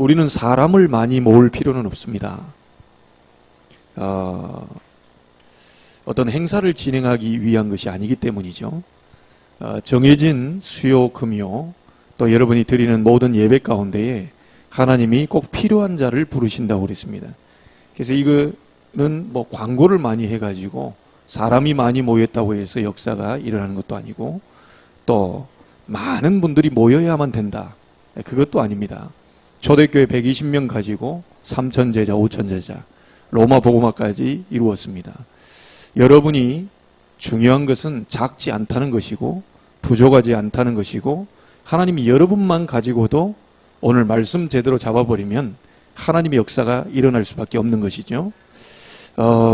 우리는 사람을 많이 모을 필요는 없습니다. 어떤 행사를 진행하기 위한 것이 아니기 때문이죠. 정해진 수요, 금요, 또 여러분이 드리는 모든 예배 가운데에 하나님이 꼭 필요한 자를 부르신다고 그랬습니다. 그래서 이거는 뭐 광고를 많이 해가지고 사람이 많이 모였다고 해서 역사가 일어나는 것도 아니고 또 많은 분들이 모여야만 된다. 그것도 아닙니다. 초대교회 120명 가지고 3천 제자, 5천 제자, 로마 복음화까지 이루었습니다. 여러분이 중요한 것은 작지 않다는 것이고 부족하지 않다는 것이고 하나님이 여러분만 가지고도 오늘 말씀 제대로 잡아버리면 하나님의 역사가 일어날 수밖에 없는 것이죠.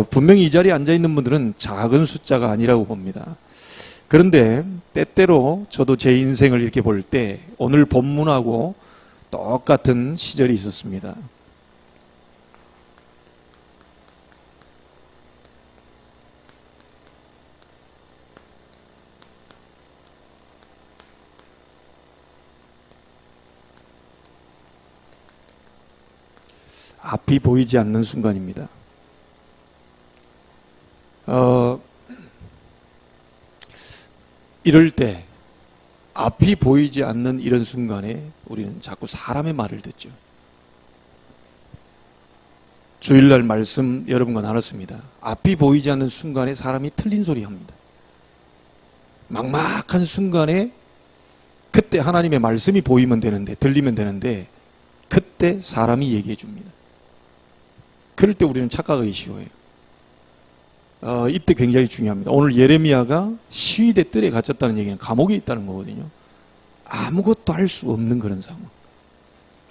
분명히 이 자리에 앉아있는 분들은 작은 숫자가 아니라고 봅니다. 그런데 때때로 저도 제 인생을 이렇게 볼 때 오늘 본문하고 똑같은 시절이 있었습니다. 앞이 보이지 않는 순간입니다. 이럴 때 앞이 보이지 않는 이런 순간에 우리는 자꾸 사람의 말을 듣죠. 주일날 말씀 여러분과 나눴습니다. 앞이 보이지 않는 순간에 사람이 틀린 소리 합니다. 막막한 순간에 그때 하나님의 말씀이 보이면 되는데, 들리면 되는데 그때 사람이 얘기해 줍니다. 그럴 때 우리는 착각하기 쉬워요. 이때 굉장히 중요합니다. 오늘 예레미야가 시위대 뜰에 갇혔다는 얘기는 감옥에 있다는 거거든요. 아무것도 할 수 없는 그런 상황.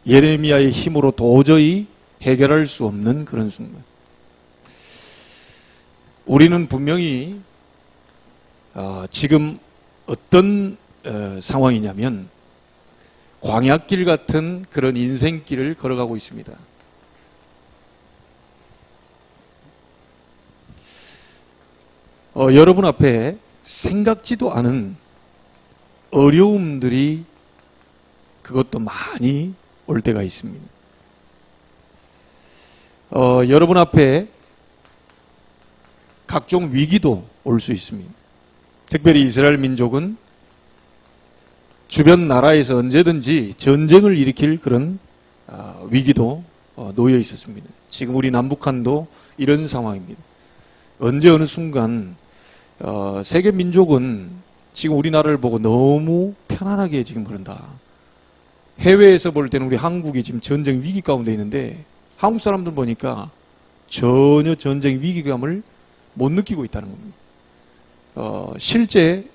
예레미야의 힘으로 도저히 해결할 수 없는 그런 순간. 우리는 분명히 지금 어떤 상황이냐면 광야길 같은 그런 인생길을 걸어가고 있습니다. 여러분 앞에 생각지도 않은 어려움들이 그것도 많이 올 때가 있습니다. 여러분 앞에 각종 위기도 올 수 있습니다. 특별히 이스라엘 민족은 주변 나라에서 언제든지 전쟁을 일으킬 그런 위기도 놓여 있었습니다. 지금 우리 남북한도 이런 상황입니다. 언제 어느 순간 세계 민족은 지금 우리나라를 보고 너무 편안하게 지금 그런다. 해외에서 볼 때는 우리 한국이 지금 전쟁 위기 가운데 있는데 한국 사람들 보니까 전혀 전쟁 위기감을 못 느끼고 있다는 겁니다. 실제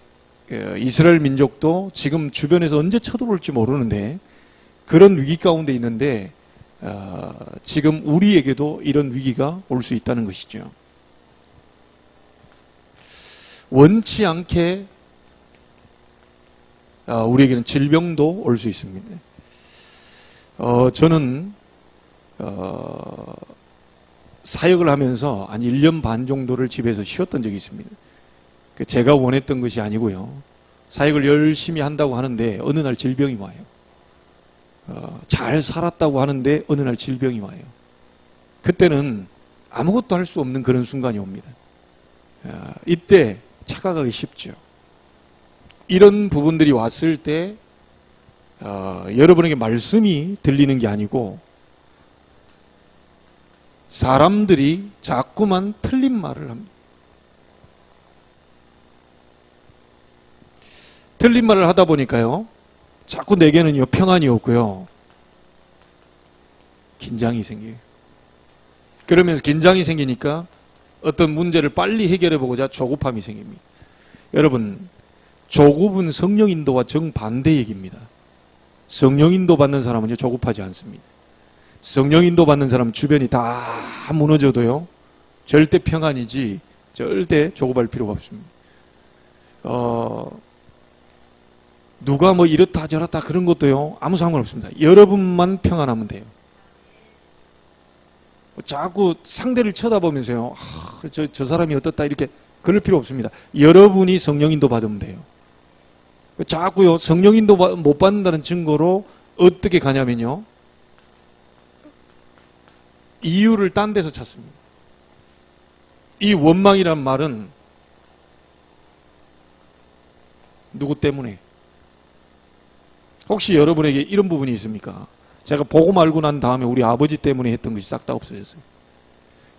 이스라엘 민족도 지금 주변에서 언제 쳐들어올지 모르는데 그런 위기 가운데 있는데 지금 우리에게도 이런 위기가 올 수 있다는 것이죠. 원치 않게 우리에게는 질병도 올 수 있습니다. 저는 사역을 하면서 한 1년 반 정도를 집에서 쉬었던 적이 있습니다. 제가 원했던 것이 아니고요. 사역을 열심히 한다고 하는데 어느 날 질병이 와요. 잘 살았다고 하는데 어느 날 질병이 와요. 그때는 아무것도 할 수 없는 그런 순간이 옵니다. 이때 착각하기 쉽죠. 이런 부분들이 왔을 때 여러분에게 말씀이 들리는 게 아니고 사람들이 자꾸만 틀린 말을 합니다. 틀린 말을 하다 보니까요, 자꾸 내게는요 평안이 없고요 긴장이 생겨요. 그러면서 긴장이 생기니까 어떤 문제를 빨리 해결해보고자 조급함이 생깁니다. 여러분, 조급은 성령 인도와 정반대 얘기입니다. 성령 인도 받는 사람은 조급하지 않습니다. 성령 인도 받는 사람은 주변이 다 무너져도요 절대 평안이지 절대 조급할 필요가 없습니다. 누가 뭐 이렇다 저렇다 그런 것도요 아무 상관없습니다. 여러분만 평안하면 돼요. 자꾸 상대를 쳐다보면서요 저 사람이 어떻다 이렇게 그럴 필요 없습니다. 여러분이 성령인도 받으면 돼요. 자꾸요 성령인도 못 받는다는 증거로 어떻게 가냐면요 이유를 딴 데서 찾습니다. 이 원망이란 말은 누구 때문에? 혹시 여러분에게 이런 부분이 있습니까? 제가 보고 말고 난 다음에 우리 아버지 때문에 했던 것이 싹 다 없어졌어요.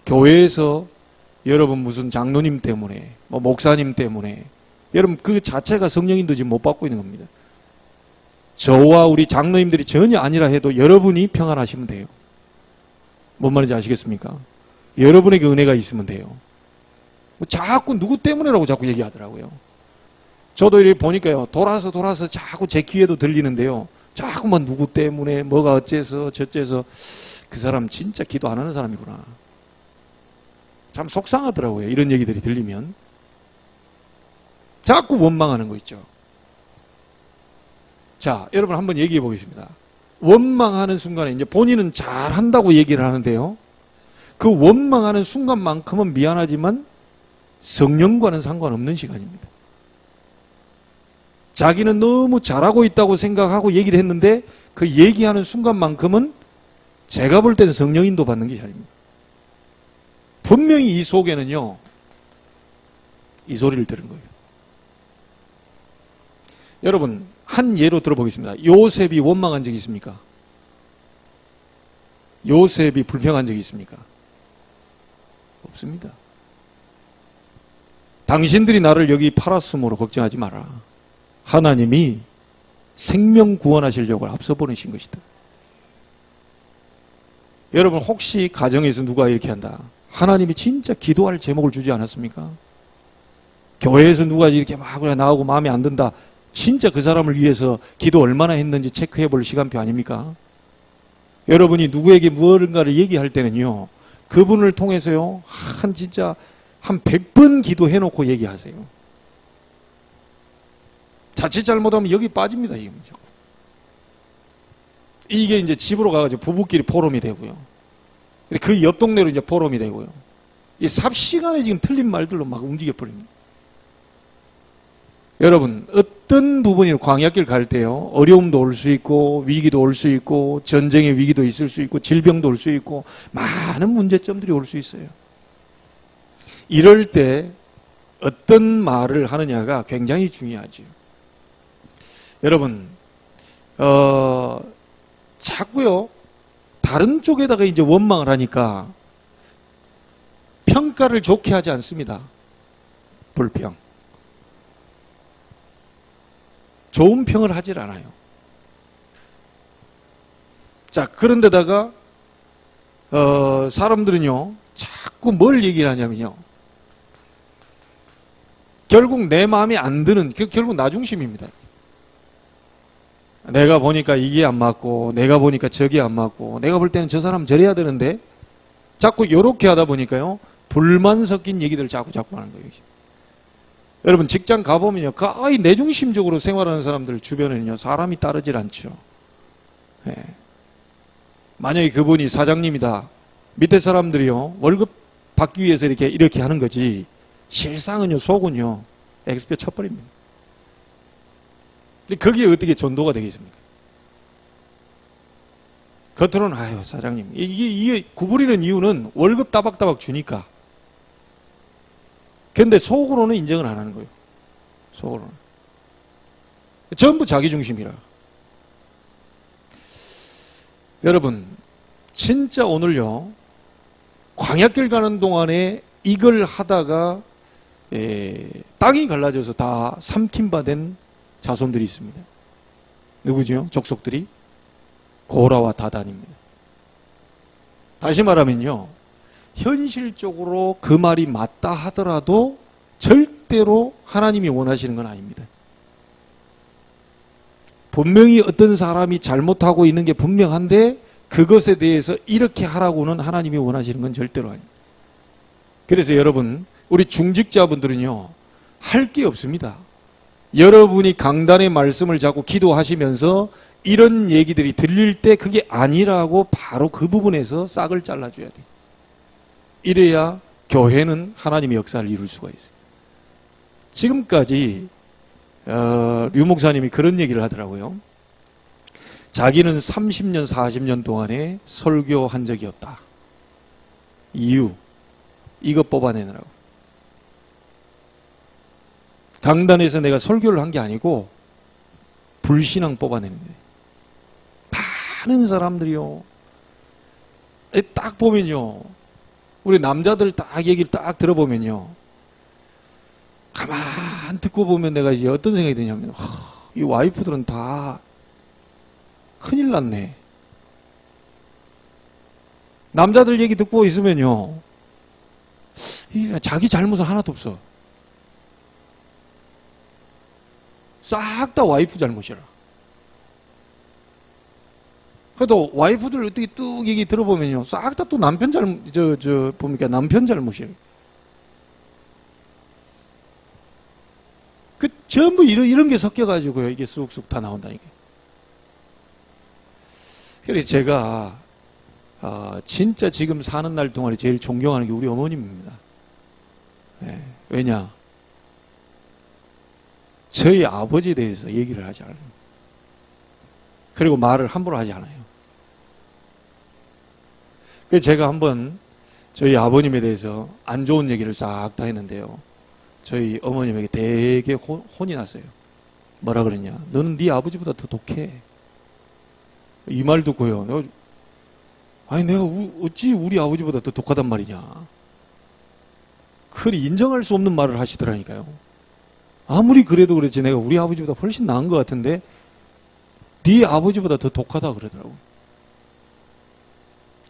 교회에서 여러분 무슨 장로님 때문에, 뭐 목사님 때문에, 여러분 그 자체가 성령인도 지금 못 받고 있는 겁니다. 저와 우리 장로님들이 전혀 아니라 해도 여러분이 평안하시면 돼요. 뭔 말인지 아시겠습니까? 여러분에게 은혜가 있으면 돼요. 자꾸 누구 때문에라고 자꾸 얘기하더라고요. 저도 이렇게 보니까요, 돌아서 자꾸 제 귀에도 들리는데요, 자꾸만 누구 때문에 뭐가 어째서 저째서. 그 사람 진짜 기도 안 하는 사람이구나. 참 속상하더라고요, 이런 얘기들이 들리면. 자꾸 원망하는 거 있죠. 자, 여러분 한번 얘기해 보겠습니다. 원망하는 순간에 이제 본인은 잘한다고 얘기를 하는데요, 그 원망하는 순간만큼은 미안하지만 성령과는 상관없는 시간입니다. 자기는 너무 잘하고 있다고 생각하고 얘기를 했는데 그 얘기하는 순간만큼은 제가 볼 때는 성령인도 받는 게 아닙니다. 분명히 이 속에는요, 이 소리를 들은 거예요. 여러분, 한 예로 들어보겠습니다. 요셉이 원망한 적이 있습니까? 요셉이 불평한 적이 있습니까? 없습니다. 당신들이 나를 여기 팔았으므로 걱정하지 마라. 하나님이 생명 구원하시려고 앞서 보내신 것이다. 여러분, 혹시 가정에서 누가 이렇게 한다, 하나님이 진짜 기도할 제목을 주지 않았습니까? 교회에서 누가 이렇게 막 나오고 마음에 안 든다, 진짜 그 사람을 위해서 기도 얼마나 했는지 체크해 볼 시간표 아닙니까? 여러분이 누구에게 무언가를 얘기할 때는요, 그분을 통해서요, 진짜 한 100번 기도해놓고 얘기하세요. 자칫 잘못하면 여기 빠집니다. 이게 이제 집으로 가가지고 부부끼리 포럼이 되고요, 그 옆 동네로 이제 포럼이 되고요, 이 삽시간에 지금 틀린 말들로 막 움직여버립니다. 여러분, 어떤 부분이 광야길 갈 때요, 어려움도 올 수 있고 위기도 올 수 있고 전쟁의 위기도 있을 수 있고 질병도 올 수 있고 많은 문제점들이 올 수 있어요. 이럴 때 어떤 말을 하느냐가 굉장히 중요하죠. 여러분, 자꾸요, 다른 쪽에다가 이제 원망을 하니까 평가를 좋게 하지 않습니다. 불평. 좋은 평을 하질 않아요. 자, 그런데다가 사람들은요, 자꾸 뭘 얘기를 하냐면요, 결국 내 마음에 안 드는, 결국 나 중심입니다. 내가 보니까 이게 안 맞고, 내가 보니까 저게 안 맞고, 내가 볼 때는 저 사람 저래야 되는데, 자꾸 요렇게 하다 보니까요, 불만 섞인 얘기들을 자꾸 하는 거예요. 여러분, 직장 가보면요, 거의 내중심적으로 생활하는 사람들 주변에는요, 사람이 따르질 않죠. 네. 만약에 그분이 사장님이다, 밑에 사람들이요, 월급 받기 위해서 이렇게 하는 거지, 실상은요, 속은요, 엑스표 쳐버립니다. 근데 거기에 어떻게 전도가 되겠습니까? 겉으로는, 아유, 사장님. 이게 구부리는 이유는 월급 따박따박 주니까. 근데 속으로는 인정을 안 하는 거예요. 속으로는. 전부 자기 중심이라. 여러분, 진짜 오늘요, 광야길 가는 동안에 이걸 하다가 땅이 갈라져서 다 삼킴받은 자손들이 있습니다. 누구죠? 족속들이? 고라와 다단입니다. 다시 말하면요, 현실적으로 그 말이 맞다 하더라도 절대로 하나님이 원하시는 건 아닙니다. 분명히 어떤 사람이 잘못하고 있는 게 분명한데 그것에 대해서 이렇게 하라고는 하나님이 원하시는 건 절대로 아닙니다. 그래서 여러분, 우리 중직자분들은요, 할 게 없습니다. 여러분이 강단의 말씀을 자꾸 기도하시면서 이런 얘기들이 들릴 때 그게 아니라고 바로 그 부분에서 싹을 잘라줘야 돼요. 이래야 교회는 하나님의 역사를 이룰 수가 있어요. 지금까지 류 목사님이 그런 얘기를 하더라고요. 자기는 30년, 40년 동안에 설교한 적이 없다. 이유, 이거 뽑아내느라고. 강단에서 내가 설교를 한 게 아니고 불신앙 뽑아내는 거예요. 많은 사람들이요, 딱 보면요, 우리 남자들 딱 얘기를 딱 들어보면요, 가만 듣고 보면 내가 이제 어떤 생각이 드냐면, 이 와이프들은 다 큰일 났네. 남자들 얘기 듣고 있으면요, 자기 잘못은 하나도 없어. 싹 다 와이프 잘못이라. 그래도 와이프들 어떻게 뚝 얘기 들어보면요, 싹 다 또 남편 보니까 남편 잘못이에요. 전부 이런 게 섞여가지고요, 이게 쑥쑥 다 나온다니까. 그래서 제가, 진짜 지금 사는 날 동안에 제일 존경하는 게 우리 어머님입니다. 네, 왜냐? 저희 아버지에 대해서 얘기를 하지 않아요. 그리고 말을 함부로 하지 않아요. 그래서 제가 한번 저희 아버님에 대해서 안 좋은 얘기를 싹 다 했는데요, 저희 어머님에게 되게 혼이 났어요. 뭐라 그러냐? 너는 네 아버지보다 더 독해. 이 말 듣고요, 아니 내가 어찌 우리 아버지보다 더 독하단 말이냐. 그리 인정할 수 없는 말을 하시더라니까요. 아무리 그래도 그렇지 내가 우리 아버지보다 훨씬 나은 것 같은데 네 아버지보다 더 독하다 그러더라고.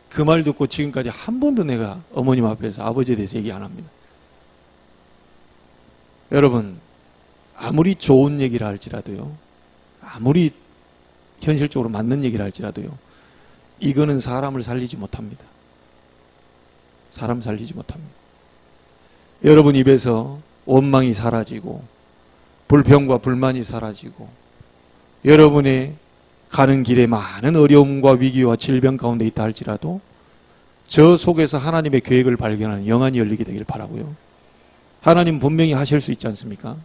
그 말 듣고 지금까지 한 번도 내가 어머님 앞에서 아버지에 대해서 얘기 안 합니다. 여러분, 아무리 좋은 얘기를 할지라도요, 아무리 현실적으로 맞는 얘기를 할지라도요, 이거는 사람을 살리지 못합니다. 사람 살리지 못합니다. 여러분 입에서 원망이 사라지고 불평과 불만이 사라지고 여러분의 가는 길에 많은 어려움과 위기와 질병 가운데 있다 할지라도 저 속에서 하나님의 계획을 발견하는 영안이 열리게 되길 바라고요. 하나님 분명히 하실 수 있지 않습니까?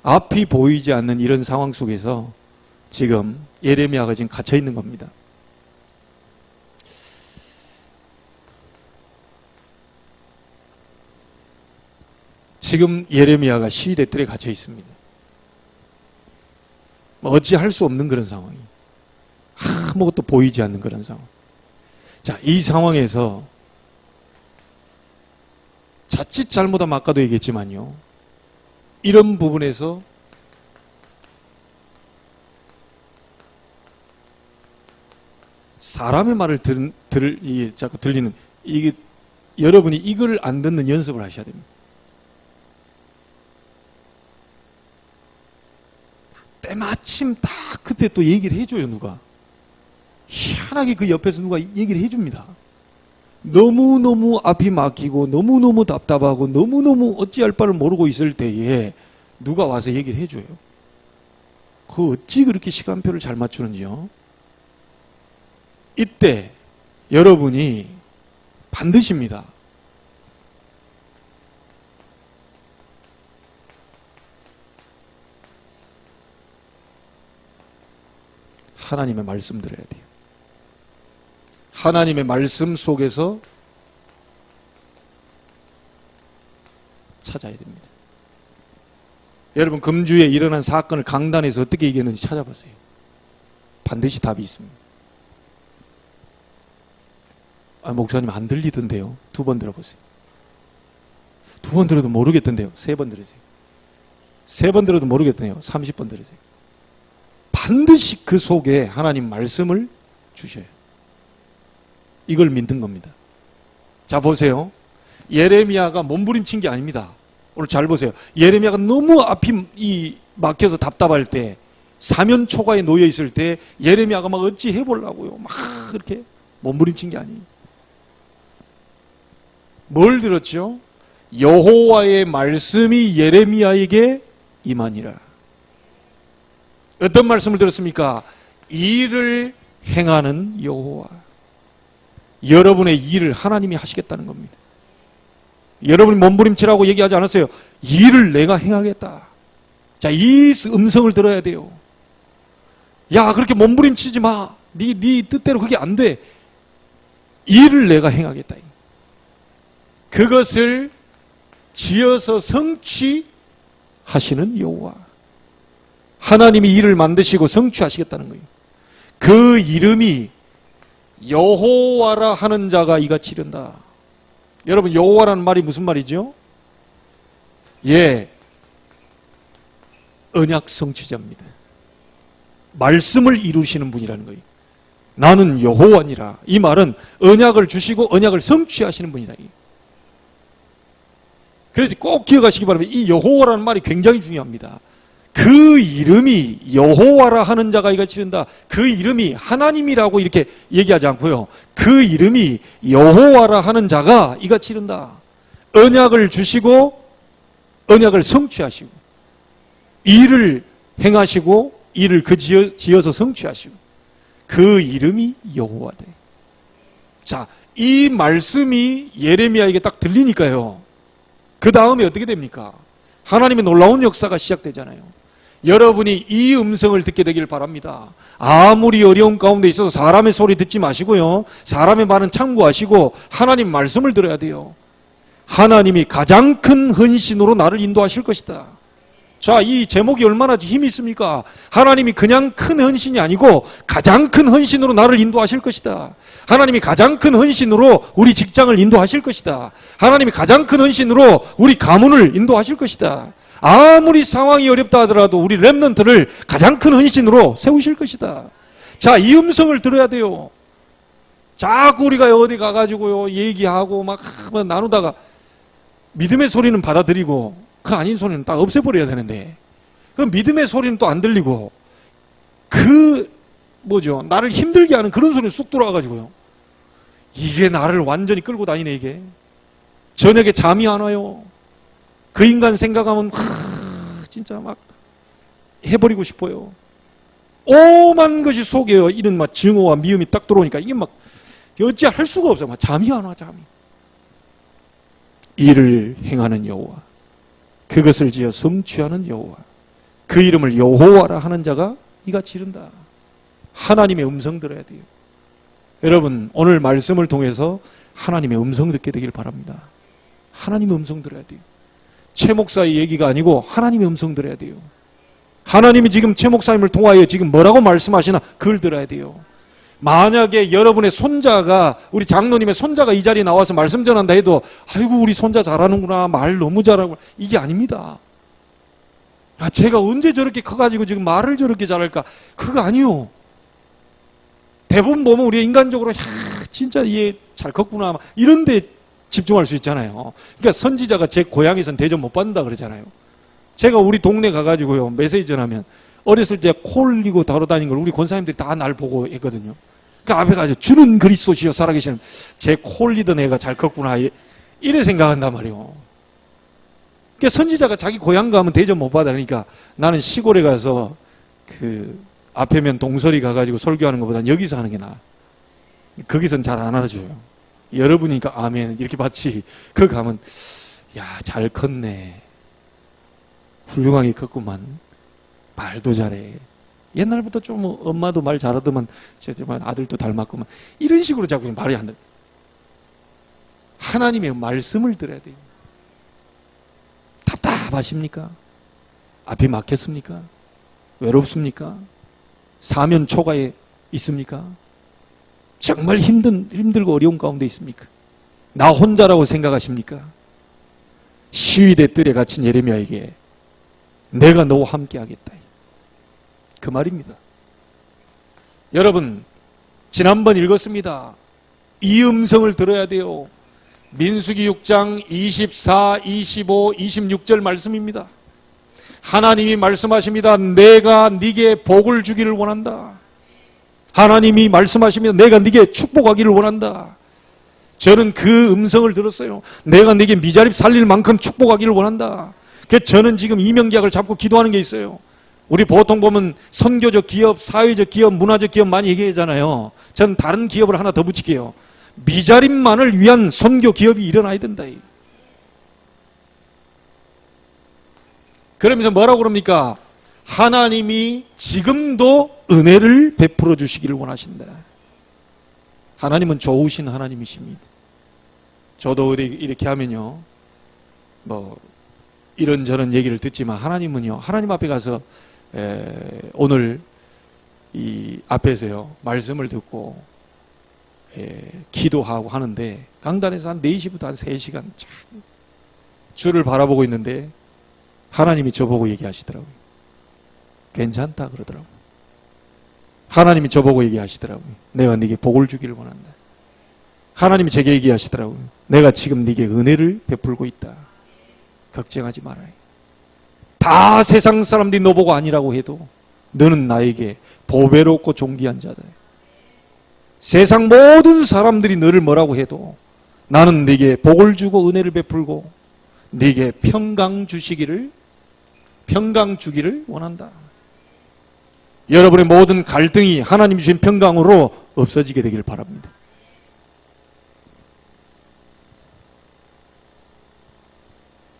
앞이 보이지 않는 이런 상황 속에서 지금 예레미야가 지금 갇혀 있는 겁니다. 지금 예레미야가 시위대 뜰에 갇혀 있습니다. 어찌할 수 없는 그런 상황이, 아무것도 보이지 않는 그런 상황. 자, 이 상황에서 자칫 잘못하면 아까도 얘기했지만요, 이런 부분에서 사람의 말을 자꾸 들리는, 이게 여러분이 이걸 안 듣는 연습을 하셔야 됩니다. 때마침 딱 그때 또 얘기를 해줘요, 누가. 희한하게 그 옆에서 누가 얘기를 해줍니다. 너무너무 앞이 막히고 너무너무 답답하고 너무너무 어찌할 바를 모르고 있을 때에 누가 와서 얘기를 해줘요. 그 어찌 그렇게 시간표를 잘 맞추는지요. 이때 여러분이 반드시입니다. 하나님의 말씀 들어야 돼요. 하나님의 말씀 속에서 찾아야 됩니다. 여러분, 금주에 일어난 사건을 강단에서 어떻게 이겼는지 찾아보세요. 반드시 답이 있습니다. 목사님 안 들리던데요. 2번 들어보세요. 2번 들어도 모르겠던데요. 3번 들으세요. 3번 들어도 모르겠던데요. 30번 들으세요. 반드시 그 속에 하나님 말씀을 주셔요. 이걸 믿는 겁니다. 자, 보세요. 예레미야가 몸부림친 게 아닙니다. 오늘 잘 보세요. 예레미야가 너무 앞이 막혀서 답답할 때, 사면 초가에 놓여 있을 때 예레미야가 막 어찌 해보려고요. 막 그렇게 몸부림친 게 아니에요. 뭘 들었죠? 여호와의 말씀이 예레미야에게 임하니라. 어떤 말씀을 들었습니까? 일을 행하는 여호와. 여러분의 일을 하나님이 하시겠다는 겁니다. 여러분이 몸부림치라고 얘기하지 않았어요. 일을 내가 행하겠다. 자, 이 음성을 들어야 돼요. 야, 그렇게 몸부림치지 마. 네 뜻대로 그게 안 돼. 일을 내가 행하겠다. 그것을 지어서 성취하시는 여호와. 하나님이 일을 만드시고 성취하시겠다는 거예요. 그 이름이 여호와라 하는 자가 이같이 이른다. 여러분, 여호와라는 말이 무슨 말이죠? 예, 언약 성취자입니다. 말씀을 이루시는 분이라는 거예요. 나는 여호와니라. 이 말은 언약을 주시고 언약을 성취하시는 분이다. 그래서 꼭 기억하시기 바랍니다. 이 여호와라는 말이 굉장히 중요합니다. 그 이름이 여호와라 하는 자가 이같이 이른다. 그 이름이 하나님이라고 이렇게 얘기하지 않고요. 그 이름이 여호와라 하는 자가 이같이 이른다. 언약을 주시고 언약을 성취하시고 일을 행하시고 일을 지어서 성취하시고 그 이름이 여호와다. 자, 이 말씀이 예레미야에게 딱 들리니까요. 그 다음에 어떻게 됩니까? 하나님의 놀라운 역사가 시작되잖아요. 여러분이 이 음성을 듣게 되길 바랍니다. 아무리 어려운 가운데 있어서 사람의 소리 듣지 마시고요. 사람의 말은 참고하시고 하나님 말씀을 들어야 돼요. 하나님이 가장 큰 헌신으로 나를 인도하실 것이다. 자, 이 제목이 얼마나 힘이 있습니까? 하나님이 그냥 큰 헌신이 아니고 가장 큰 헌신으로 나를 인도하실 것이다. 하나님이 가장 큰 헌신으로 우리 직장을 인도하실 것이다. 하나님이 가장 큰 헌신으로 우리 가문을 인도하실 것이다. 아무리 상황이 어렵다 하더라도 우리 렘넌트를 가장 큰 헌신으로 세우실 것이다. 자, 이 음성을 들어야 돼요. 자꾸 우리가 어디 가가지고요 얘기하고 막 나누다가 믿음의 소리는 받아들이고 그 아닌 소리는 딱 없애버려야 되는데, 그 믿음의 소리는 또 안 들리고 나를 힘들게 하는 그런 소리는 쑥 들어와가지고요. 이게 나를 완전히 끌고 다니네. 이게 저녁에 잠이 안 와요. 그 인간 생각하면 진짜 막 해버리고 싶어요. 오만 것이 속여요. 이런 막 증오와 미움이 딱 들어오니까 이게 막 어찌할 수가 없어요. 막 잠이 안 와. 잠이. 일을 행하는 여호와, 그것을 지어 성취하는 여호와, 그 이름을 여호와라 하는 자가 이같이 이른다. 하나님의 음성 들어야 돼요. 여러분, 오늘 말씀을 통해서 하나님의 음성 듣게 되길 바랍니다. 하나님의 음성 들어야 돼요. 최 목사의 얘기가 아니고 하나님의 음성 들어야 돼요. 하나님이 지금 최 목사님을 통하여 지금 뭐라고 말씀하시나 그걸 들어야 돼요. 만약에 여러분의 손자가, 우리 장로님의 손자가 이 자리에 나와서 말씀 전한다 해도 아이고 우리 손자 잘하는구나, 말 너무 잘하고, 이게 아닙니다. 제가 언제 저렇게 커가지고 지금 말을 저렇게 잘할까? 그거 아니요. 대부분 보면 우리 인간적으로 진짜 얘 잘 컸구나 이런 데 집중할 수 있잖아요. 그러니까 선지자가 제 고향에선 대접 못 받는다 그러잖아요. 제가 우리 동네 가가지고요 메시지 전하면 어렸을 때 코 흘리고 다뤄다닌 걸 우리 권사님들이 다 날 보고 했거든요. 그 앞에 가서 주는 그리스도시여 살아계시는 제 코 흘리던 애가 잘 컸구나 이래 생각한단 말이에요. 그러니까 선지자가 자기 고향 가면 대접 못 받아. 그러니까 나는 시골에 가서 그 앞에면 동설이 가가지고 설교하는 것보다 여기서 하는 게 나아. 거기선 잘 안 알아줘요. 여러분이니까 아멘 이렇게 받지. 그 가면 야, 잘 컸네, 훌륭하게 컸구만, 말도 잘해, 옛날부터 좀 엄마도 말 잘하더만 아들도 닮았구만, 이런 식으로 자꾸 말이 안 돼. 하나님의 말씀을 들어야 돼요. 답답하십니까? 앞이 막혔습니까? 외롭습니까? 사면 초가에 있습니까? 정말 힘들고 어려운 가운데 있습니까? 나 혼자라고 생각하십니까? 시위대 뜰에 갇힌 예레미야에게 내가 너와 함께 하겠다, 그 말입니다. 여러분, 지난번 읽었습니다. 이 음성을 들어야 돼요. 민수기 6장 24, 25, 26절 말씀입니다. 하나님이 말씀하십니다. 내가 네게 복을 주기를 원한다. 하나님이 말씀하십니다. 내가 네게 축복하기를 원한다. 저는 그 음성을 들었어요. 내가 네게 미자립 살릴 만큼 축복하기를 원한다. 그래서 저는 지금 이명계약을 잡고 기도하는 게 있어요. 우리 보통 보면 선교적 기업, 사회적 기업, 문화적 기업 많이 얘기하잖아요. 저는 다른 기업을 하나 더 붙일게요. 미자립만을 위한 선교 기업이 일어나야 된다. 그러면서 뭐라고 그럽니까? 하나님이 지금도 은혜를 베풀어 주시기를 원하신다. 하나님은 좋으신 하나님이십니다. 저도 이렇게 하면요, 뭐 이런저런 얘기를 듣지만 하나님은요, 하나님 앞에 가서 오늘 이 앞에서요 말씀을 듣고 기도하고 하는데, 강단에서 한 4시부터 한 3시간 주를 바라보고 있는데 하나님이 저보고 얘기하시더라고요. 괜찮다 그러더라고요. 하나님이 저보고 얘기하시더라고요. 내가 네게 복을 주기를 원한다. 하나님이 제게 얘기하시더라고요. 내가 지금 네게 은혜를 베풀고 있다. 걱정하지 말아요. 다 세상 사람들이 너보고 아니라고 해도 너는 나에게 보배롭고 존귀한 자다. 세상 모든 사람들이 너를 뭐라고 해도 나는 네게 복을 주고 은혜를 베풀고 네게 평강 주기를 원한다. 여러분의 모든 갈등이 하나님 주신 평강으로 없어지게 되길 바랍니다.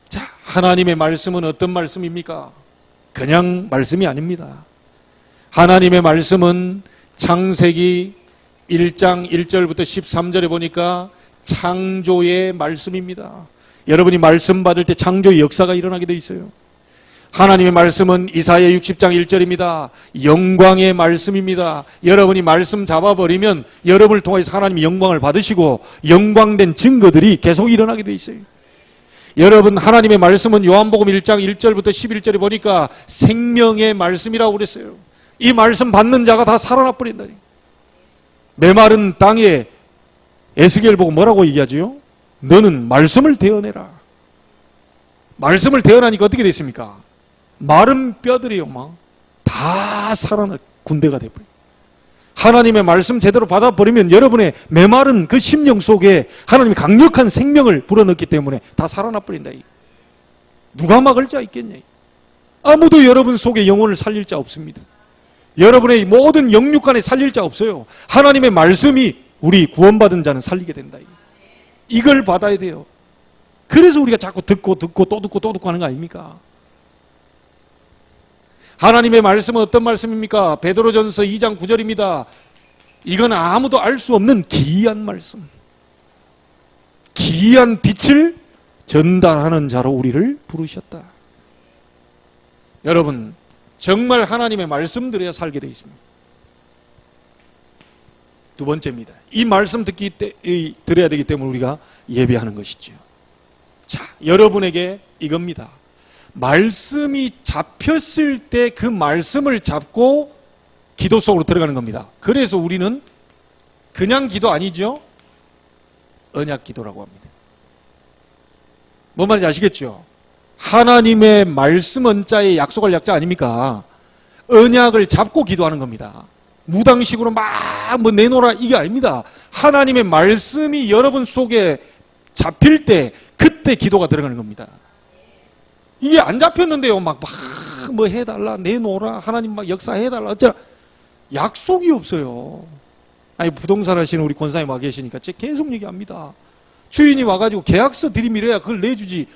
자, 하나님의 말씀은 어떤 말씀입니까? 그냥 말씀이 아닙니다. 하나님의 말씀은 창세기 1장 1절부터 13절에 보니까 창조의 말씀입니다. 여러분이 말씀 받을 때 창조의 역사가 일어나게 돼 있어요. 하나님의 말씀은 이사야 60장 1절입니다. 영광의 말씀입니다. 여러분이 말씀 잡아버리면 여러분을 통해서 하나님이 영광을 받으시고 영광된 증거들이 계속 일어나게 돼 있어요. 여러분, 하나님의 말씀은 요한복음 1장 1절부터 11절에 보니까 생명의 말씀이라고 그랬어요. 이 말씀 받는 자가 다 살아나 버린다니. 메마른 땅에 에스겔 보고 뭐라고 얘기하지요? 너는 말씀을 대어내라. 말씀을 대어나니까 어떻게 됐습니까? 마른 뼈들이요, 막 다 살아나 군대가 돼버려요. 하나님의 말씀 제대로 받아버리면 여러분의 메마른 그 심령 속에 하나님이 강력한 생명을 불어넣기 때문에 다 살아나 버린다. 누가 막을 자 있겠냐? 아무도 여러분 속에 영혼을 살릴 자 없습니다. 여러분의 모든 영육간에 살릴 자 없어요. 하나님의 말씀이 우리 구원받은 자는 살리게 된다. 이걸 받아야 돼요. 그래서 우리가 자꾸 듣고 또 듣고 하는 거 아닙니까? 하나님의 말씀은 어떤 말씀입니까? 베드로전서 2장 9절입니다. 이건 아무도 알 수 없는 기이한 말씀. 기이한 빛을 전달하는 자로 우리를 부르셨다. 여러분, 정말 하나님의 말씀 들어야 살게 되어 있습니다. 두 번째입니다. 이 말씀 들어야 되기 때문에 우리가 예배하는 것이죠. 자, 여러분에게 이겁니다. 말씀이 잡혔을 때 그 말씀을 잡고 기도 속으로 들어가는 겁니다. 그래서 우리는 그냥 기도 아니죠? 언약 기도라고 합니다. 뭔 말인지 아시겠죠? 하나님의 말씀 언자에 약속할 약자 아닙니까? 언약을 잡고 기도하는 겁니다. 무당식으로 막 뭐 내놓으라 이게 아닙니다. 하나님의 말씀이 여러분 속에 잡힐 때 그때 기도가 들어가는 겁니다. 이게 안 잡혔는데요. 막 뭐 해달라, 내놓으라, 하나님 막 역사해달라, 어쩌라. 약속이 없어요. 아니, 부동산 하시는 우리 권사님 와 계시니까 제가 계속 얘기합니다. 주인이 와가지고 계약서 들이밀어야 그걸 내주지.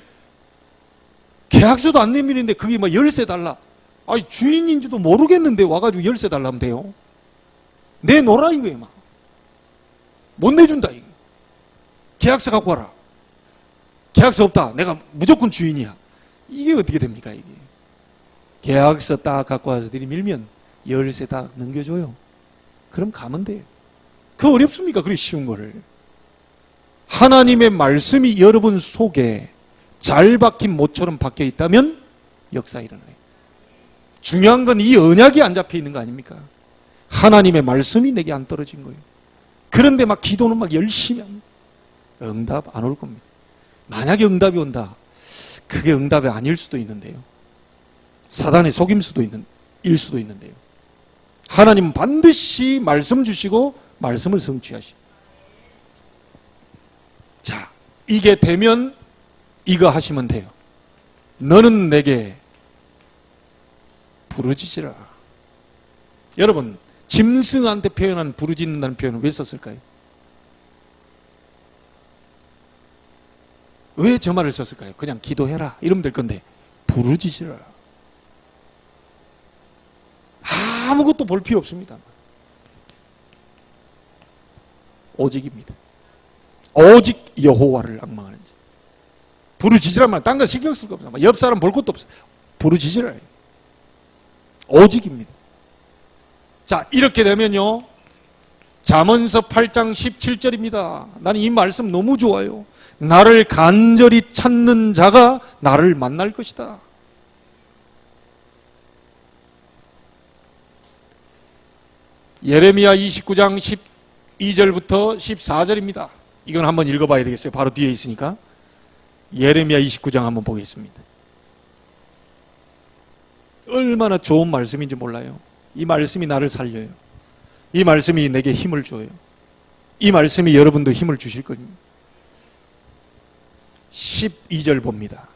계약서도 안 내밀는데 그게 막 열쇠 달라. 아니, 주인인지도 모르겠는데 와가지고 열쇠 달라면 돼요. 내놓으라 이거예요. 막 못 내준다 이거. 계약서 갖고 와라. 계약서 없다. 내가 무조건 주인이야. 이게 어떻게 됩니까 이게? 계약서 딱 갖고 와서 들이밀면 열쇠 딱 넘겨줘요. 그럼 가면 돼요. 그 어렵습니까? 그렇게 쉬운 거를. 하나님의 말씀이 여러분 속에 잘 박힌 못처럼 박혀 있다면 역사 일어나요. 중요한 건 이 언약이 안 잡혀 있는 거 아닙니까? 하나님의 말씀이 내게 안 떨어진 거예요. 그런데 막 기도는 막 열심히 합니다. 응답 안 올 겁니다. 만약에 응답이 온다. 그게 응답이 아닐 수도 있는데요. 사단의 속임수도 일 수도 있는데요. 하나님은 반드시 말씀 주시고 말씀을 성취하시고. 자, 이게 되면 이거 하시면 돼요. 너는 내게 부르짖으라. 여러분, 짐승한테 표현한 부르짖는다는 표현을 왜 썼을까요? 왜 저 말을 썼을까요? 그냥 기도해라 이러면 될 건데 부르짖으라. 아무것도 볼 필요 없습니다. 오직입니다. 오직 여호와를 앙망하는 자. 부르짖으라면 딴 거 신경 쓸 거 없어. 옆 사람 볼 것도 없어. 부르짖으라. 오직입니다. 자, 이렇게 되면요, 잠언서 8장 17절입니다. 나는 이 말씀 너무 좋아요. 나를 간절히 찾는 자가 나를 만날 것이다. 예레미야 29장 12절부터 14절입니다. 이건 한번 읽어봐야 되겠어요. 바로 뒤에 있으니까. 예레미야 29장 한번 보겠습니다. 얼마나 좋은 말씀인지 몰라요. 이 말씀이 나를 살려요. 이 말씀이 내게 힘을 줘요. 이 말씀이 여러분도 힘을 주실 겁니다. 12절 봅니다.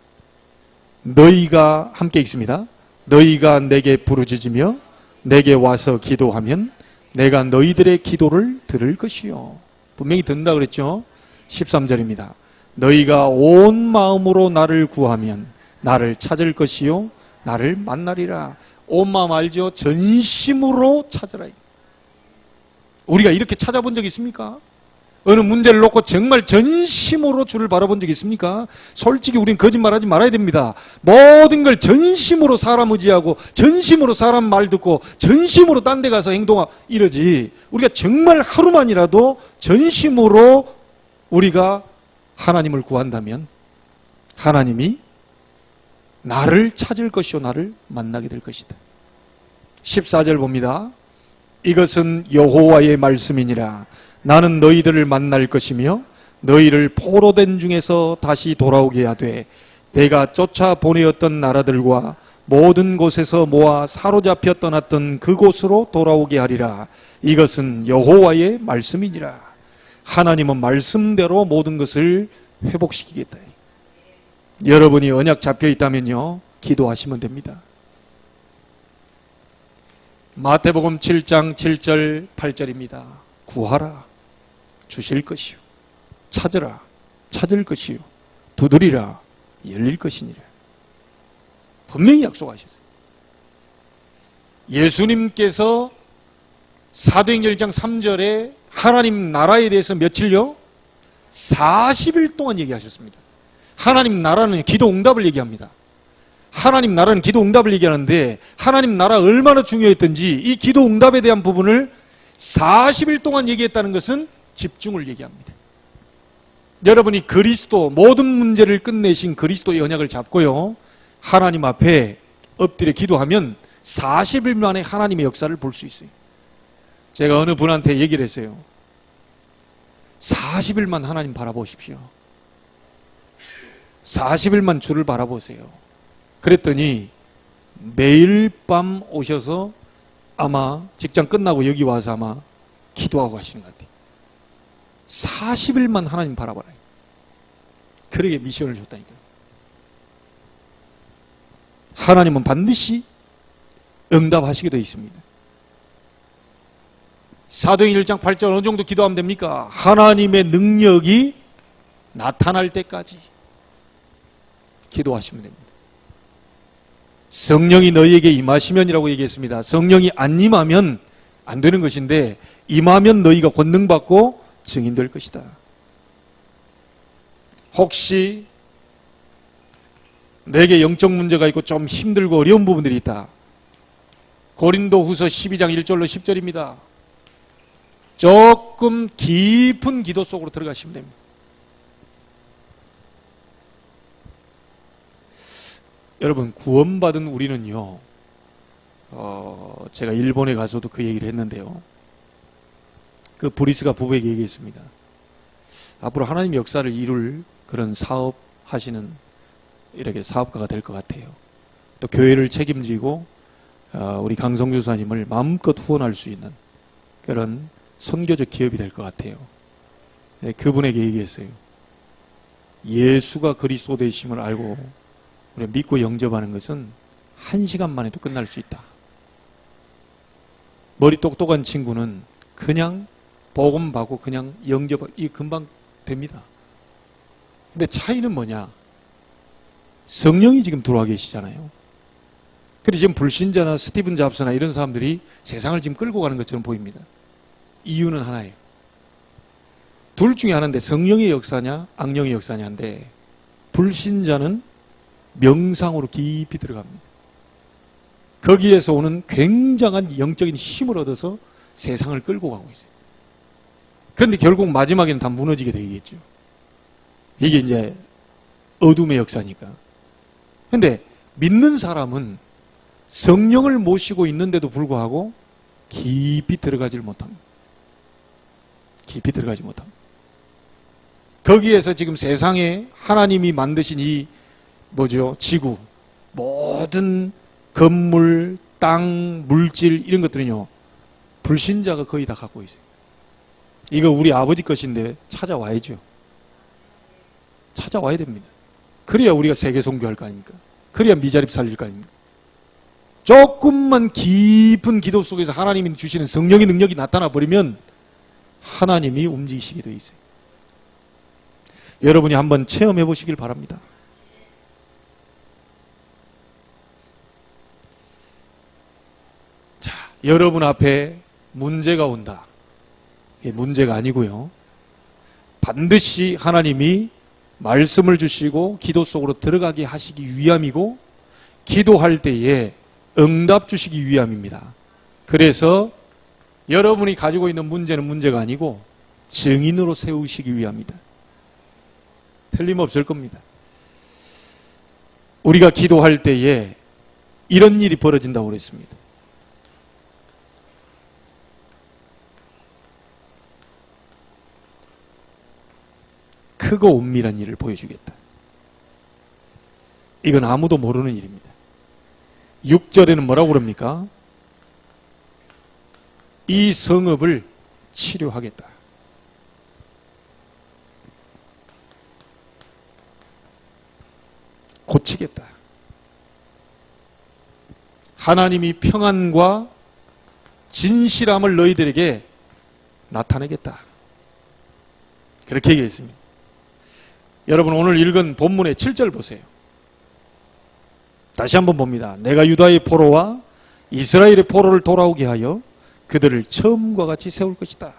너희가 함께 읽습니다. 너희가 내게 부르짖으며 내게 와서 기도하면 내가 너희들의 기도를 들을 것이요. 분명히 듣는다 그랬죠. 13절입니다. 너희가 온 마음으로 나를 구하면 나를 찾을 것이요 나를 만나리라. 온 마음 알죠? 전심으로 찾으라. 우리가 이렇게 찾아본 적 있습니까? 어느 문제를 놓고 정말 전심으로 주를 바라본 적 있습니까? 솔직히 우리는 거짓말하지 말아야 됩니다. 모든 걸 전심으로 사람 의지하고 전심으로 사람 말 듣고 전심으로 딴 데 가서 행동하고 이러지. 우리가 정말 하루만이라도 전심으로 우리가 하나님을 구한다면 하나님이 나를 찾을 것이요 나를 만나게 될 것이다. 14절 봅니다. 이것은 여호와의 말씀이니라. 나는 너희들을 만날 것이며 너희를 포로된 중에서 다시 돌아오게 하되 내가 쫓아 보내었던 나라들과 모든 곳에서 모아 사로잡혀 떠났던 그곳으로 돌아오게 하리라. 이것은 여호와의 말씀이니라. 하나님은 말씀대로 모든 것을 회복시키겠다. 여러분이 언약 잡혀 있다면요, 기도하시면 됩니다. 마태복음 7장 7절 8절입니다. 구하라 주실 것이요 찾으라 찾을 것이요 두드리라 열릴 것이니라. 분명히 약속하셨어요. 예수님께서 사도행전 1장 3절에 하나님 나라에 대해서 며칠요? 40일 동안 얘기하셨습니다. 하나님 나라는 기도 응답을 얘기합니다. 하나님 나라는 기도 응답을 얘기하는데 하나님 나라 얼마나 중요했던지 이 기도 응답에 대한 부분을 40일 동안 얘기했다는 것은 집중을 얘기합니다. 여러분이 그리스도 모든 문제를 끝내신 그리스도의 언약을 잡고요, 하나님 앞에 엎드려 기도하면 40일 만에 하나님의 역사를 볼 수 있어요. 제가 어느 분한테 얘기를 했어요. 40일만 하나님 바라보십시오. 40일만 주를 바라보세요. 그랬더니 매일 밤 오셔서 아마 직장 끝나고 여기 와서 아마 기도하고 가시는 것 같아요. 40일만 하나님 바라봐라. 그러게 미션을 줬다니까요. 하나님은 반드시 응답하시게 되어 있습니다. 사도행전 1장 8절 어느 정도 기도하면 됩니까? 하나님의 능력이 나타날 때까지 기도하시면 됩니다. 성령이 너희에게 임하시면이라고 얘기했습니다. 성령이 안 임하면 안 되는 것인데 임하면 너희가 권능받고 증인될 것이다. 혹시 내게 영적 문제가 있고 좀 힘들고 어려운 부분들이 있다. 고린도후서 12장 1절로 10절입니다. 조금 깊은 기도 속으로 들어가시면 됩니다. 여러분, 구원받은 우리는요, 제가 일본에 가서도 그 얘기를 했는데요, 그 브리스가 부부에게 얘기했습니다. 앞으로 하나님 역사를 이룰 그런 사업 하시는 이렇게 사업가가 될 것 같아요. 또 교회를 책임지고 우리 강성주 사님을 마음껏 후원할 수 있는 그런 선교적 기업이 될 것 같아요. 네, 그분에게 얘기했어요. 예수가 그리스도 되심을 알고 우리가 믿고 영접하는 것은 1시간 만에도 끝날 수 있다. 머리 똑똑한 친구는 그냥 복음 받고 그냥 영접하고 이 금방 됩니다. 근데 차이는 뭐냐? 성령이 지금 들어와 계시잖아요. 그래서 지금 불신자나 스티븐 잡스나 이런 사람들이 세상을 지금 끌고 가는 것처럼 보입니다. 이유는 하나예요. 둘 중에 하나인데 성령의 역사냐 악령의 역사냐인데 불신자는 명상으로 깊이 들어갑니다. 거기에서 오는 굉장한 영적인 힘을 얻어서 세상을 끌고 가고 있어요. 그런데 결국 마지막에는 다 무너지게 되겠죠. 이게 이제 어둠의 역사니까. 그런데 믿는 사람은 성령을 모시고 있는데도 불구하고 깊이 들어가질 못합니다. 깊이 들어가지 못합니다. 거기에서 지금 세상에 하나님이 만드신 이 지구, 모든 건물, 땅, 물질 이런 것들은요 불신자가 거의 다 갖고 있어요. 이거 우리 아버지 것인데 찾아와야죠. 찾아와야 됩니다. 그래야 우리가 세계 선교할 거 아닙니까? 그래야 미자립 살릴 거 아닙니까? 조금만 깊은 기도 속에서 하나님이 주시는 성령의 능력이 나타나 버리면 하나님이 움직이시게 되어 있어요. 여러분이 한번 체험해 보시길 바랍니다. 자, 여러분 앞에 문제가 온다. 이게 문제가 아니고요. 반드시 하나님이 말씀을 주시고 기도 속으로 들어가게 하시기 위함이고 기도할 때에 응답 주시기 위함입니다. 그래서 여러분이 가지고 있는 문제는 문제가 아니고 증인으로 세우시기 위함입니다. 틀림없을 겁니다. 우리가 기도할 때에 이런 일이 벌어진다고 그랬습니다. 크고 은밀한 일을 보여주겠다. 이건 아무도 모르는 일입니다. 6절에는 뭐라고 그럽니까? 이 성읍을 치료하겠다. 고치겠다. 하나님이 평안과 진실함을 너희들에게 나타내겠다. 그렇게 얘기했습니다. 여러분 오늘 읽은 본문의 7절 보세요. 다시 한번 봅니다. 내가 유다의 포로와 이스라엘의 포로를 돌아오게 하여 그들을 처음과 같이 세울 것이다.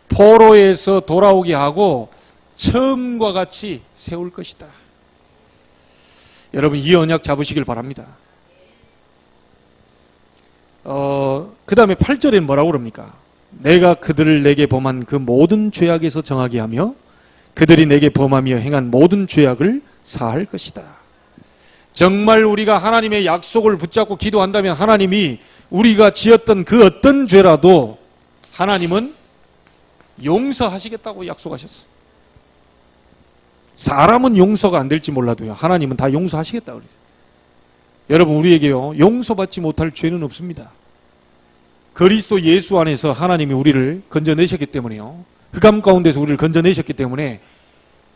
포로에서 돌아오게 하고 처음과 같이 세울 것이다. 여러분 이 언약 잡으시길 바랍니다. 그 다음에 8절에는 뭐라고 그럽니까? 내가 그들을 내게 범한 그 모든 죄악에서 정하게 하며 그들이 내게 범하며 행한 모든 죄악을 사할 것이다. 정말 우리가 하나님의 약속을 붙잡고 기도한다면 하나님이 우리가 지었던 그 어떤 죄라도 하나님은 용서하시겠다고 약속하셨어. 사람은 용서가 안 될지 몰라도요 하나님은 다 용서하시겠다고 그랬어요. 여러분 우리에게요 용서받지 못할 죄는 없습니다. 그리스도 예수 안에서 하나님이 우리를 건져내셨기 때문에요 흑암 가운데서 우리를 건져내셨기 때문에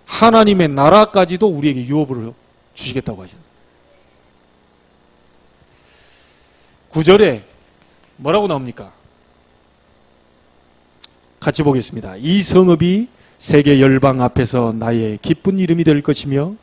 하나님의 나라까지도 우리에게 유업을 주시겠다고 하셨어요. 9절에 뭐라고 나옵니까? 같이 보겠습니다. 이 성읍이 세계 열방 앞에서 나의 기쁜 이름이 될 것이며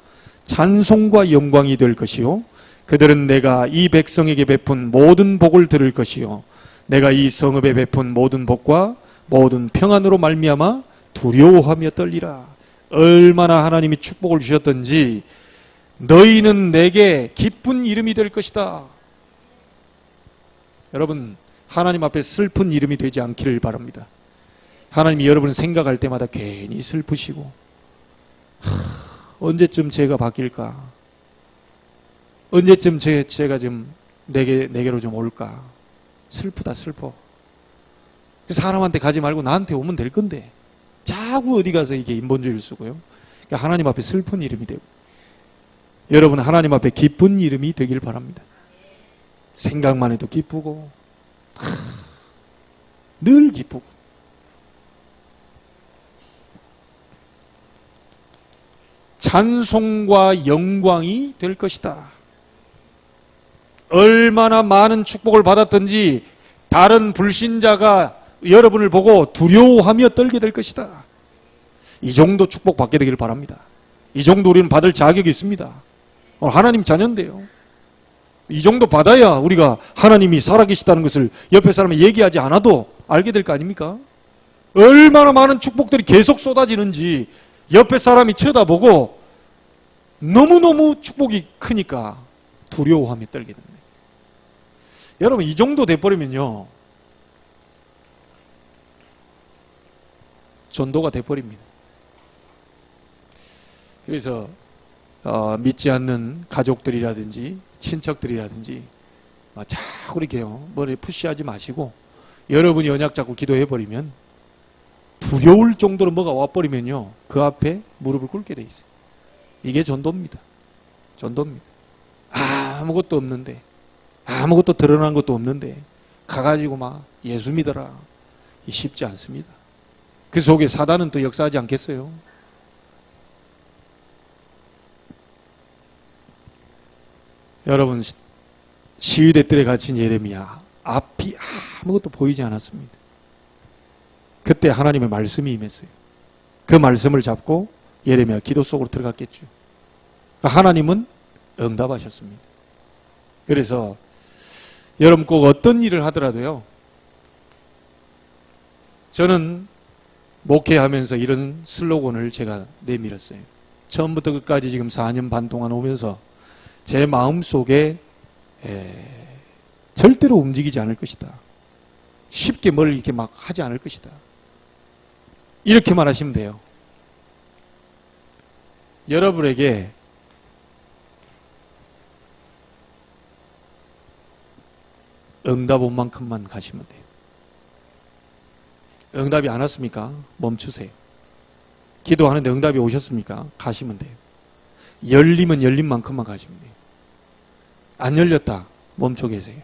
찬송과 영광이 될 것이요 그들은 내가 이 백성에게 베푼 모든 복을 들을 것이요 내가 이 성읍에 베푼 모든 복과 모든 평안으로 말미암아 두려워하며 떨리라. 얼마나 하나님이 축복을 주셨던지 너희는 내게 기쁜 이름이 될 것이다. 여러분 하나님 앞에 슬픈 이름이 되지 않기를 바랍니다. 하나님이 여러분을 생각할 때마다 괜히 슬프시고 언제쯤 제가 바뀔까? 언제쯤 제가 좀 내게로 좀 올까? 슬프다 슬퍼. 사람한테 가지 말고 나한테 오면 될 건데 자꾸 어디 가서 이게 인본주의를 쓰고요. 그러니까 하나님 앞에 슬픈 이름이 되고 여러분 하나님 앞에 기쁜 이름이 되길 바랍니다. 생각만 해도 기쁘고 늘 기쁘고 찬송과 영광이 될 것이다. 얼마나 많은 축복을 받았든지 다른 불신자가 여러분을 보고 두려워하며 떨게 될 것이다. 이 정도 축복 받게 되기를 바랍니다. 이 정도 우리는 받을 자격이 있습니다. 하나님 자녀인데요. 이 정도 받아야 우리가 하나님이 살아계시다는 것을 옆에 사람이 얘기하지 않아도 알게 될 거 아닙니까? 얼마나 많은 축복들이 계속 쏟아지는지 옆에 사람이 쳐다보고 너무너무 축복이 크니까 두려워하며 떨게 됩니다. 여러분, 이 정도 돼버리면요, 전도가 돼버립니다. 그래서 믿지 않는 가족들이라든지 친척들이라든지 자꾸 이렇게요, 머리에 푸시하지 마시고 여러분이 언약 잡고 기도해버리면 두려울 정도로 뭐가 와버리면요, 그 앞에 무릎을 꿇게 돼 있어요. 이게 전도입니다. 전도입니다. 아무것도 없는데, 아무것도 드러난 것도 없는데 가가지고 막 예수 믿어라, 쉽지 않습니다. 그 속에 사단은 또 역사하지 않겠어요? 여러분, 시위대 뜰에 갇힌 예레미야, 앞이 아무것도 보이지 않았습니다. 그때 하나님의 말씀이 임했어요. 그 말씀을 잡고 예레미야 기도 속으로 들어갔겠죠. 하나님은 응답하셨습니다. 그래서 여러분, 꼭 어떤 일을 하더라도요, 저는 목회하면서 이런 슬로건을 제가 내밀었어요. 처음부터 끝까지 지금 4년 반 동안 오면서 제 마음속에 절대로 움직이지 않을 것이다. 쉽게 뭘 이렇게 막 하지 않을 것이다. 이렇게만 하시면 돼요. 여러분에게 응답 온 만큼만 가시면 돼요. 응답이 안 왔습니까? 멈추세요. 기도하는데 응답이 오셨습니까? 가시면 돼요. 열리면 열린 만큼만 가시면 돼요. 안 열렸다, 멈춰 계세요.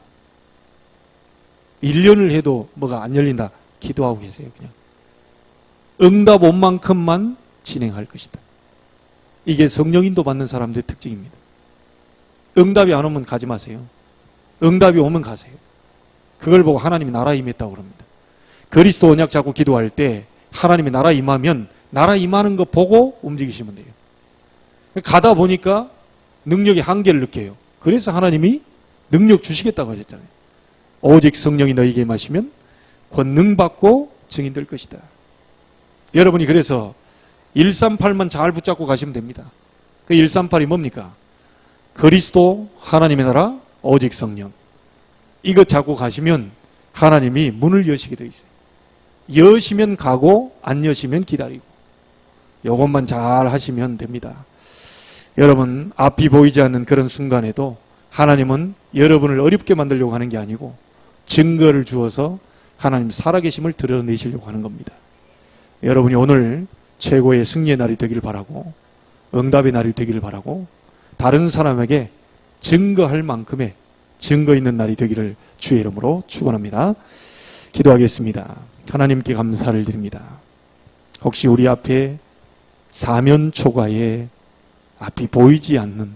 1년을 해도 뭐가 안 열린다, 기도하고 계세요. 그냥 응답 온 만큼만 진행할 것이다. 이게 성령인도 받는 사람들의 특징입니다. 응답이 안 오면 가지 마세요. 응답이 오면 가세요. 그걸 보고 하나님이 나라 임했다고 그럽니다. 그리스도 언약 잡고 기도할 때 하나님이 나라 임하면 나라 임하는 거 보고 움직이시면 돼요. 가다 보니까 능력이 한계를 느껴요. 그래서 하나님이 능력 주시겠다고 하셨잖아요. 오직 성령이 너희에게 임하시면 권능 받고 증인 될 것이다. 여러분이 그래서 138만 잘 붙잡고 가시면 됩니다. 그 138이 뭡니까? 그리스도, 하나님의 나라, 오직 성령. 이거 잡고 가시면 하나님이 문을 여시게 되어 있어요. 여시면 가고 안 여시면 기다리고. 이것만 잘 하시면 됩니다. 여러분, 앞이 보이지 않는 그런 순간에도 하나님은 여러분을 어렵게 만들려고 하는 게 아니고 증거를 주어서 하나님 살아계심을 드러내시려고 하는 겁니다. 여러분이 오늘 최고의 승리의 날이 되기를 바라고 응답의 날이 되기를 바라고 다른 사람에게 증거할 만큼의 증거 있는 날이 되기를 주의 이름으로 축원합니다. 기도하겠습니다. 하나님께 감사를 드립니다. 혹시 우리 앞에 사면초가에 앞이 보이지 않는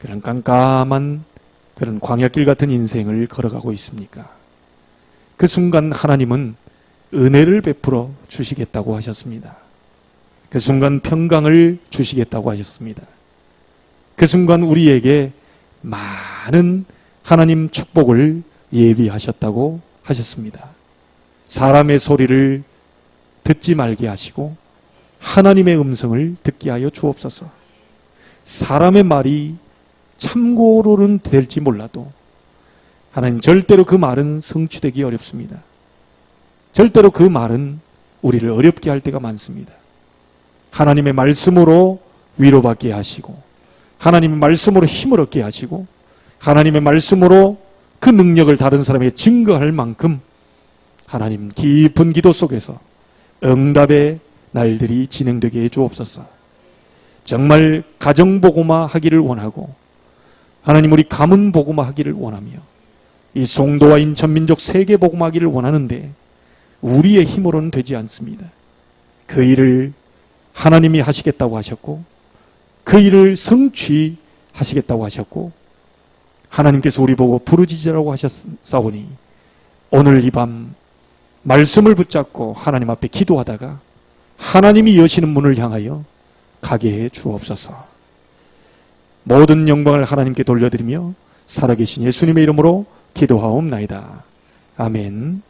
그런 깜깜한 그런 광야길 같은 인생을 걸어가고 있습니까? 그 순간 하나님은 은혜를 베풀어 주시겠다고 하셨습니다. 그 순간 평강을 주시겠다고 하셨습니다. 그 순간 우리에게 많은 하나님 축복을 예비하셨다고 하셨습니다. 사람의 소리를 듣지 말게 하시고 하나님의 음성을 듣게 하여 주옵소서. 사람의 말이 참고로는 될지 몰라도 하나님, 절대로 그 말은 성취되기 어렵습니다. 절대로 그 말은 우리를 어렵게 할 때가 많습니다. 하나님의 말씀으로 위로받게 하시고 하나님의 말씀으로 힘을 얻게 하시고 하나님의 말씀으로 그 능력을 다른 사람에게 증거할 만큼 하나님 깊은 기도 속에서 응답의 날들이 진행되게 해 주옵소서. 정말 가정보고마 하기를 원하고 하나님, 우리 가문 보고마 하기를 원하며 이 송도와 인천민족 세계 보고마 하기를 원하는데 우리의 힘으로는 되지 않습니다. 그 일을 하나님이 하시겠다고 하셨고 그 일을 성취하시겠다고 하셨고 하나님께서 우리 보고 부르짖으라고 하셨사오니 오늘 이 밤 말씀을 붙잡고 하나님 앞에 기도하다가 하나님이 여시는 문을 향하여 가게 해 주옵소서. 모든 영광을 하나님께 돌려드리며 살아계신 예수님의 이름으로 기도하옵나이다. 아멘.